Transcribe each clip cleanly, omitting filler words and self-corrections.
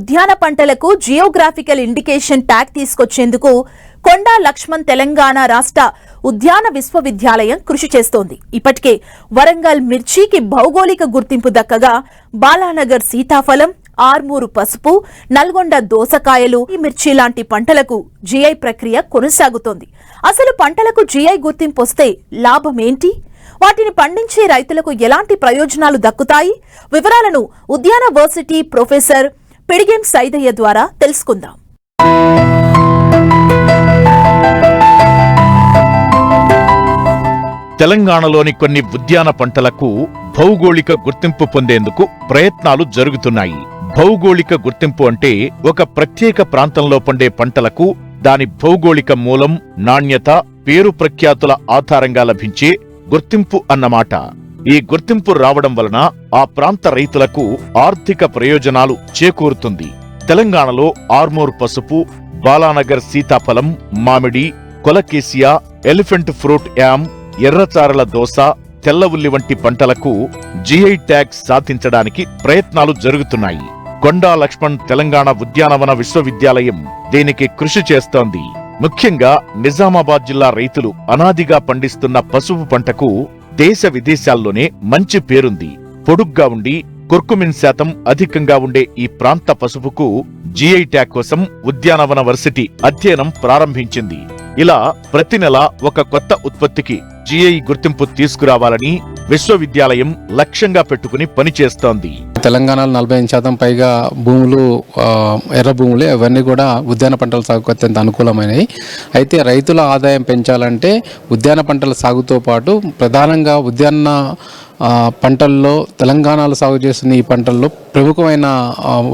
ఉద్యాన పంటలకు geographical indication tag తీసుకొచ్చేందుకు కొండా లక్ష్మణ్ తెలంగాణ రాష్ట్ర ఉద్యాన విశ్వవిద్యాలయం కృషి చేస్తోంది. ఇప్పటికే వరంగల్ మిర్చికి భౌగోళిక గుర్తింపు దక్కగా బాలానగర్ సీతాఫలం, ఆర్మూరు పసుపు, నల్గొండ దోసకాయలు, మిర్చి లాంటి పంటలకు జిఐ ప్రక్రియ కొనసాగుతోంది. అసలు పంటలకు జిఐ గుర్తింపు వస్తే లాభమేంటి? వాటిని పండించే రైతులకు ఎలాంటి ప్రయోజనాలు దక్కుతాయి? వివరాలను ఉద్యాన వర్సిటీ ప్రొఫెసర్ పిడిగెం సైదయ్య ద్వారా తెలుసుకుందాం. తెలంగాణలోని కొన్ని ఉద్యాన పంటలకు భౌగోళిక గుర్తింపు పొందేందుకు ప్రయత్నాలు జరుగుతున్నాయి. భౌగోళిక గుర్తింపు అంటే ఒక ప్రత్యేక ప్రాంతంలో పండే పంటలకు దాని భౌగోళిక మూలం, నాణ్యత, పేరు ప్రఖ్యాతుల ఆధారంగా లభించే గుర్తింపు అన్నమాట. ఈ గుర్తింపు రావడం వలన ఆ ప్రాంత రైతులకు ఆర్థిక ప్రయోజనాలు చేకూరుతుంది. తెలంగాణలో ఆర్మూర్ పసుపు, బాలానగర్ సీతాఫలం, మామిడి, కొలకేసియా, ఎలిఫెంట్ ఫ్రూట్ యామ్, ఎర్రచారల దోస, తెల్ల ఉల్లి వంటి పంటలకు జిఐ ట్యాగ్ సాధించడానికి ప్రయత్నాలు జరుగుతున్నాయి. కొండా లక్ష్మణ్ తెలంగాణ ఉద్యానవన విశ్వవిద్యాలయం దీనికి కృషి చేస్తోంది. ముఖ్యంగా నిజామాబాద్ జిల్లా రైతులు అనాదిగా పండిస్తున్న పసుపు పంటకు దేశ విదేశాల్లోనే మంచి పేరుంది. పొడుగ్గా ఉండి కుర్కుమిన్ శాతం అధికంగా ఉండే ఈ ప్రాంత పసుపుకు జిఐ ట్యాగ్ కోసం ఉద్యానవన వర్సిటీ అధ్యయనం ప్రారంభించింది. ఇలా ప్రతి నెల ఒక కొత్త ఉత్పత్తికి జిఐ గుర్తింపు తీసుకురావాలని విశ్వవిద్యాలయం లక్ష్యంగా పెట్టుకుని పనిచేస్తోంది. తెలంగాణలో 45% పైగా భూములు ఎర్ర భూములు, అవన్నీ కూడా ఉద్యాన పంటల సాగుకు అత్యంత అనుకూలమైనవి. అయితే రైతుల ఆదాయం పెంచాలంటే ఉద్యాన పంటల సాగుతో పాటు ప్రధానంగా ఉద్యాన పంటల్లో తెలంగాణలో సాగు చేస్తున్న ఈ పంటల్లో ప్రముఖమైన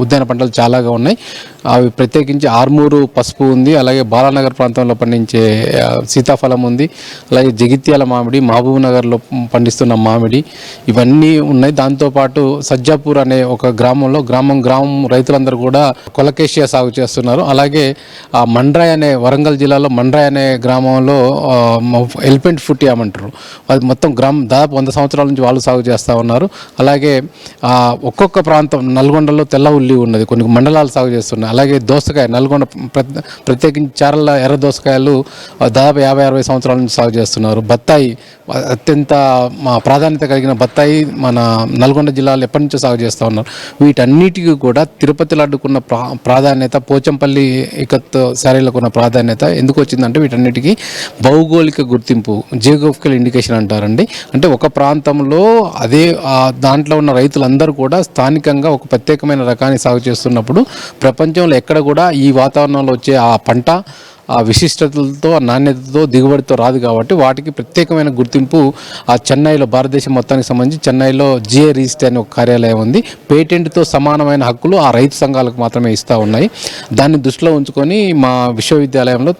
ఉద్యాన పంటలు చాలాగా ఉన్నాయి. అవి ప్రత్యేకించి ఆర్మూరు పసుపు ఉంది, అలాగే బాలానగర్ ప్రాంతంలో పండించే సీతాఫలం ఉంది, అలాగే జగిత్యాల మామిడి, మహబూబ్ నగర్లో పండిస్తున్న మామిడి, ఇవన్నీ ఉన్నాయి. దాంతోపాటు సజ్జాపూర్ అనే ఒక గ్రామం రైతులందరూ కూడా కొలకేసియా సాగు చేస్తున్నారు. అలాగే మండ్రాయ్ అనే వరంగల్ జిల్లాలో మండ్రాయ్ అనే గ్రామంలో ఎలిఫెంట్ ఫ్రూట్ యామ్ అంటారు. అది మొత్తం దాదాపు 100 సంవత్సరాల నుంచి వాళ్ళు సాగు చేస్తూ ఉన్నారు. అలాగే ఒక్కొక్క ప్రాంతం నల్గొండలో తెల్ల ఉల్లి ఉన్నది, కొన్ని మండలాలు సాగు చేస్తున్నాయి. అలాగే దోసకాయ, నల్గొండ ప్రత్యేకించి చారల ఎర్ర దోసకాయలు దాదాపు 50-60 సంవత్సరాల నుంచి సాగు చేస్తున్నారు. బత్తాయి అత్యంత ప్రాధాన్యత కలిగిన బత్తాయి మన నల్గొండ జిల్లాలో ఎప్పటి నుంచో సాగు చేస్తూ ఉన్నారు. వీటన్నిటికీ కూడా తిరుపతిలో అడ్డుకున్న ప్రాధాన్యత, పోచంపల్లి ఇకత్ శారీలకు ఉన్న ప్రాధాన్యత ఎందుకు వచ్చిందంటే వీటన్నిటికీ భౌగోళిక గుర్తింపు, జియోగ్రఫికల్ ఇండికేషన్ అంటారండి. అంటే ఒక ప్రాంతంలో అదే దాంట్లో ఉన్న రైతులందరూ కూడా స్థానికంగా ఒక ప్రత్యేకమైన రకాన్ని సాగు చేస్తున్నప్పుడు ప్రపంచంలో ఎక్కడ కూడా ఈ వాతావరణంలో వచ్చే ఆ పంట ఆ విశిష్టతలతో, నాణ్యతతో, దిగుబడితో రాదు. కాబట్టి వాటికి ప్రత్యేకమైన గుర్తింపు ఆ చెన్నైలో, భారతదేశం మొత్తానికి సంబంధించి చెన్నైలో జిఐ రిజిస్ట్రీ అనే ఒక కార్యాలయం ఉంది. పేటెంట్తో సమానమైన హక్కులు ఆ రైతు సంఘాలకు మాత్రమే ఇస్తూ ఉన్నాయి. దాన్ని దృష్టిలో ఉంచుకొని మా విశ్వవిద్యాలయంలో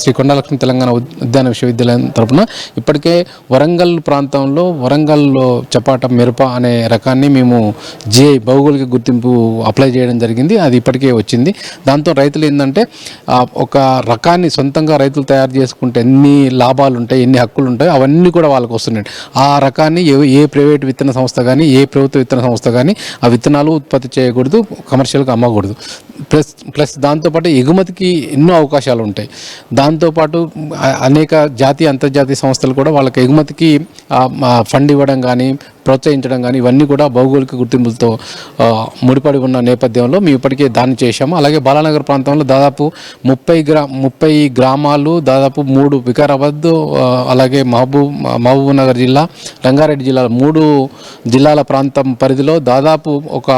శ్రీ కొండా లక్ష్మణ్ తెలంగాణ ఉద్యాన విశ్వవిద్యాలయం తరఫున ఇప్పటికే వరంగల్ ప్రాంతంలో వరంగల్లో చపాట మిరప అనే రకాన్ని మేము జిఐ భౌగోళిక గుర్తింపు అప్లై చేయడం జరిగింది. అది ఇప్పటికే వచ్చింది. దాంతో రైతులు ఏంటంటే ఒక రకాన్ని సొంతంగా రైతులు తయారు చేసుకుంటే ఎన్ని లాభాలు ఉంటాయి, ఎన్ని హక్కులు ఉంటాయి, అవన్నీ కూడా వాళ్ళకు వస్తున్నాయి. ఆ రకాన్ని ఏ ప్రైవేట్ విత్తన సంస్థ కానీ, ఏ ప్రభుత్వ విత్తన సంస్థ కానీ ఆ విత్తనాలు ఉత్పత్తి చేయకూడదు, కమర్షియల్గా అమ్మకూడదు. ప్లస్ దాంతోపాటు ఎగుమతికి ఎన్నో అవకాశాలు ఉంటాయి. దాంతోపాటు అనేక జాతీయ, అంతర్జాతీయ సంస్థలు కూడా వాళ్ళకి ఎగుమతికి ఫండ్ ఇవ్వడం కానీ, ప్రోత్సహించడం కానీ, ఇవన్నీ కూడా భౌగోళిక గుర్తింపులతో ముడిపడి ఉన్న నేపథ్యంలో మేము ఇప్పటికే దాన్ని చేశాము. అలాగే బాలానగర్ ప్రాంతంలో దాదాపు 30 గ్రామాలు, దాదాపు 3 వికారాబాద్, అలాగే మహబూబ్ నగర్ జిల్లా, రంగారెడ్డి జిల్లా, 3 జిల్లాల ప్రాంతం పరిధిలో దాదాపు ఒక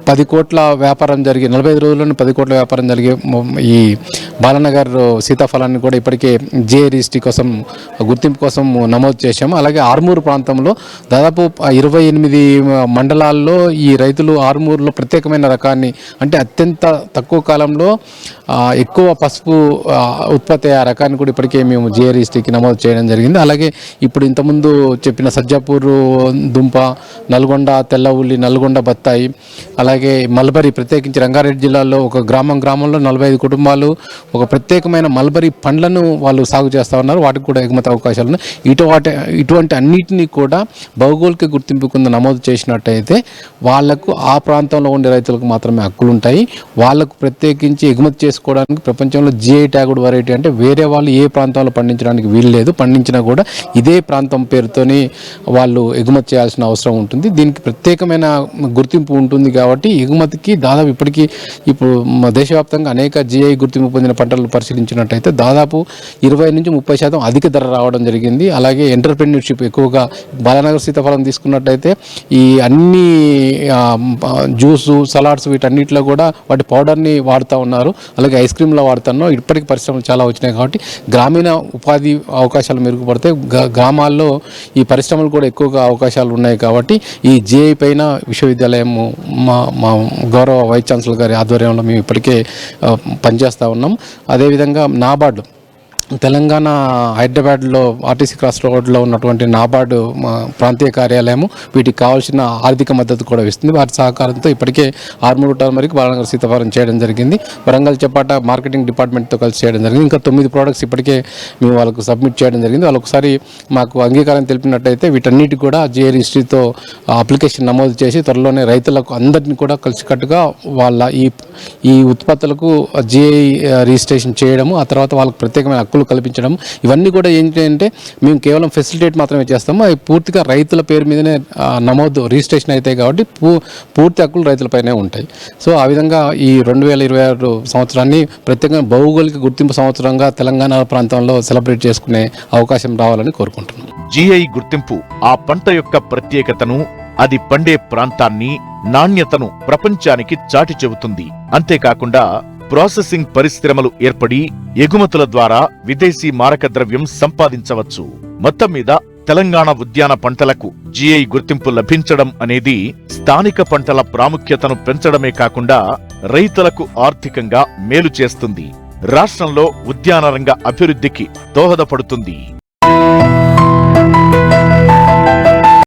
10 కోట్ల వ్యాపారం జరిగి 45 రోజుల్లోనే 10 కోట్ల వ్యాపారం జరిగే ఈ బాలానగర్ సీతాఫలాన్ని కూడా ఇప్పటికే జిఐ రిజిస్ట్రీ కోసం, గుర్తింపు కోసం నమోదు చేశాము. అలాగే ఆర్మూరు ప్రాంతంలో దాదాపు 28 మండలాల్లో ఈ రైతులు ఆర్మూరులో ప్రత్యేకమైన రకాన్ని, అంటే అత్యంత తక్కువ కాలంలో ఎక్కువ పసుపు ఉత్పత్తి ఆ రకాన్ని కూడా ఇప్పటికే మేము జిఐ రిజిస్ట్రీకి నమోదు చేయడం జరిగింది. అలాగే ఇప్పుడు ఇంతకుముందు చెప్పిన సజ్జాపూర్ దుంప, నల్గొండ తెల్ల ఉల్లి, నల్గొండ బత్తాయి, అలాగే మల్బరీ, ప్రత్యేకించి రంగారెడ్డి జిల్లాలో ఒక గ్రామంలో 45 కుటుంబాలు ఒక ప్రత్యేకమైన మల్బరీ పండ్లను వాళ్ళు సాగు చేస్తూ ఉన్నారు. వాటికి కూడా ఎగుమతి అవకాశాలు ఉన్నాయి. ఇటువంటి అన్నిటినీ కూడా భౌగోళిక గుర్తింపు కింద నమోదు చేసినట్టయితే వాళ్లకు ఆ ప్రాంతంలో ఉండే రైతులకు మాత్రమే హక్కులు ఉంటాయి. వాళ్లకు ప్రత్యేకించి ఎగుమతి చేసుకోవడానికి ప్రపంచంలో GI ట్యాగ్డ్ వెరైటీ అంటే వేరే వాళ్ళు ఏ ప్రాంతంలో పండించడానికి వీలు లేదు. పండించినా కూడా ఇదే ప్రాంతం పేరుతోని వాళ్ళు ఎగుమతి చేయాల్సిన అవసరం ఉంటుంది. దీనికి ప్రత్యేకమైన గుర్తింపు ఉంటుంది కాబట్టి ఎగుమతికి దాదాపు ఇప్పుడు దేశవ్యాప్తంగా అనేక GI గుర్తింపు పొందిన పంటలు పరిశీలించినట్టయితే దాదాపు 20 నుంచి 30% అధిక ధర రావడం జరిగింది. అలాగే ఎంటర్‌ప్రెన్యూర్‌షిప్ ఎక్కువగా బాలానగర్ సీతాఫలం తీసుకున్నట్టయితే ఈ అన్ని జ్యూసు, సలాడ్స్ వీటన్నిటిలో కూడా వాటి పౌడర్ని వాడుతూ ఉన్నారు. అలాగే ఐస్ క్రీమ్లో వాడుతున్నాం. ఇప్పటికీ పరిశ్రమలు చాలా వచ్చినాయి కాబట్టి గ్రామీణ ఉపాధి అవకాశాలు మెరుగుపడతాయి. గ్రామాల్లో ఈ పరిశ్రమలు కూడా ఎక్కువగా అవకాశాలు ఉన్నాయి కాబట్టి ఈ GI పైన విశ్వవిద్యాలయం మా గౌరవ వైస్ ఛాన్సలర్ గారి ఆధ్వర్యంలో మేము ఇప్పటికే పనిచేస్తూ ఉన్నాం. అదేవిధంగా నాబార్డు తెలంగాణ హైదరాబాద్లో ఆర్టీసీ క్రాస్ రోడ్లో ఉన్నటువంటి నాబార్డు ప్రాంతీయ కార్యాలయం వీటికి కావాల్సిన ఆర్థిక మద్దతు కూడా ఇస్తుంది. వారి సహకారంతో ఇప్పటికే 6 టర్మరిక్ బాలానగర్ సీతాఫలం చేయడం జరిగింది. వరంగల్ చపాట మార్కెటింగ్ డిపార్ట్మెంట్తో కలిసి చేయడం జరిగింది. ఇంకా 9 ప్రోడక్ట్స్ ఇప్పటికే మేము వాళ్ళకు సబ్మిట్ చేయడం జరిగింది. వాళ్ళు ఒకసారి మాకు అంగీకారం తెలిపినట్టయితే వీటన్నిటి కూడా GI రిజిస్ట్రీతో అప్లికేషన్ నమోదు చేసి త్వరలోనే రైతులకు అందరినీ కూడా కలిసికట్టుగా వాళ్ళ ఈ ఉత్పత్తులకు GI రిజిస్ట్రేషన్ చేయడము, ఆ తర్వాత వాళ్ళకు ప్రత్యేకమైన హక్కులు కల్పించడం, ఇవన్నీ కూడా ఏంటంటే మేము కేవలం ఫెసిలిటేట్ మాత్రమే చేస్తాము. అవి పూర్తిగా రైతుల పేరు మీదనే నమోదు రిజిస్ట్రేషన్ అవుతాయి కాబట్టి పూర్తి హక్కులు రైతులపైనే ఉంటాయి. సో ఆ విధంగా ఈ 2026 సంవత్సరాన్ని ప్రత్యేకంగా భౌగోళిక గుర్తింపు సంవత్సరంగా తెలంగాణ ప్రాంతంలో సెలబ్రేట్ చేసుకునే అవకాశం రావాలని కోరుకుంటున్నాం. GI గుర్తింపు ఆ పంట యొక్క ప్రత్యేకతను, అది పండే ప్రాంతాన్ని, నాణ్యతను ప్రపంచానికి చాటి చెబుతుంది. అంతేకాకుండా ప్రాసెసింగ్ పరిశ్రమలు ఏర్పడి ఎగుమతుల ద్వారా విదేశీ మారక ద్రవ్యం సంపాదించవచ్చు. మొత్తం మీద తెలంగాణ ఉద్యాన పంటలకు GI గుర్తింపు లభించడం అనేది స్థానిక పంటల ప్రాముఖ్యతను పెంచడమే కాకుండా రైతులకు ఆర్థికంగా మేలు చేస్తుంది. రాష్ట్రంలో ఉద్యాన రంగ అభివృద్ధికి దోహదపడుతుంది.